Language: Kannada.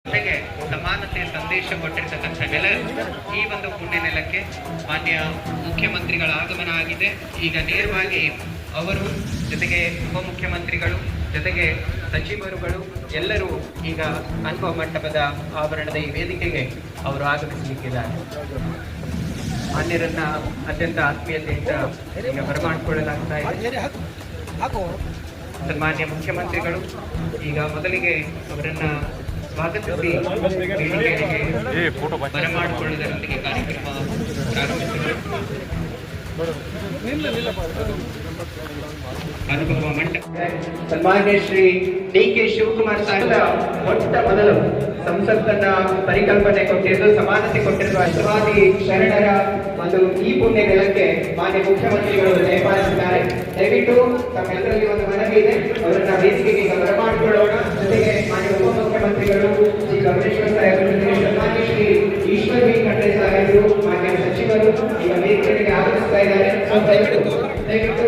ಜೊತೆಗೆ ಸಮಾನತೆಯ ಸಂದೇಶ ಕೊಟ್ಟಿರ್ತಕ್ಕಂಥ ನೆಲ ಈ ಒಂದು ಪುಣ್ಯ ನೆಲಕ್ಕೆ ಮಾನ್ಯ ಮುಖ್ಯಮಂತ್ರಿಗಳ ಆಗಮನ ಆಗಿದೆ. ಈಗ ನೇರವಾಗಿ ಅವರು ಜೊತೆಗೆ ಉಪಮುಖ್ಯಮಂತ್ರಿಗಳು ಜೊತೆಗೆ ಸಚಿವರುಗಳು ಎಲ್ಲರೂ ಈಗ ಅನುಭವ ಮಂಟಪದ ಆವರಣದ ಈ ವೇದಿಕೆಗೆ ಅವರು ಆಗಮಿಸಲಿಕ್ಕಿದ್ದಾರೆ. ಮಾನ್ಯರನ್ನ ಅತ್ಯಂತ ಆತ್ಮೀಯತೆಯಿಂದ ಈಗ ಬರಮಾಡಿಕೊಳ್ಳಲಾಗ್ತಾ ಇದೆ. ಸನ್ಮಾನ್ಯ ಮುಖ್ಯಮಂತ್ರಿಗಳು ಈಗ ಮೊದಲಿಗೆ ಅವರನ್ನ ಸ್ವಾಗತಿಸಿ ಬರಮಾಡಿಕೊಳ್ಳುವುದರೊಂದಿಗೆ ಕಾರ್ಯಕ್ರಮ ಪ್ರಾರಂಭಿಸಿದರು. ಅನುಭವ ಮಂಟಪ ಸನ್ಮಾನ್ಯ ಶ್ರೀ ಡಿ.ಕೆ. ಶಿವಕುಮಾರ್ ಸಾಹೇಬರ ಮೊಟ್ಟ ಮೊದಲು ಸಂಸತ್ತನ್ನ ಪರಿಕಲ್ಪನೆ ಕೊಟ್ಟಿದ್ದು, ಸಮಾನತೆ ಕೊಟ್ಟಿರುವ ಶಿವಾದಿ ಶರಣರ ಒಂದು ಈ ಪುಣ್ಯ ನೆಲಕ್ಕೆ ಮಾನ್ಯ ಮುಖ್ಯಮಂತ್ರಿಗಳು ದಯಪಾಲಿಸಿದ್ದಾರೆ. ದಯವಿಟ್ಟು ತಮ್ಮೆಲ್ಲರಲ್ಲಿ ಒಂದು ಮನವಿ ಇದೆ, ಅವರನ್ನ ವೇದಿಕೆಗೆ ಈಗ ಬರಮಾಡಿಕೊಳ್ಳೋಣ. ಜೊತೆಗೆ ಮಾನ್ಯ ಉಪಮುಖ್ಯಮಂತ್ರಿಗಳು ಶ್ರೀ ಗಮನೇಶ್ವರ ಸಾಹೇಬರು ಜೊತೆಗೆ ಸನ್ಮಾನ್ಯ ಶ್ರೀ ಈಶ್ವರ್ ಬಿ ಖಂಡ್ರೆ ಸಾಹೇಬರು ಮಾನ್ಯ ಸಚಿವರು ಈಗ ವೇದಿಕೆಗೆ ಆಗಮಿಸ್ತಾ ಇದ್ದಾರೆ. ದಯವಿಟ್ಟು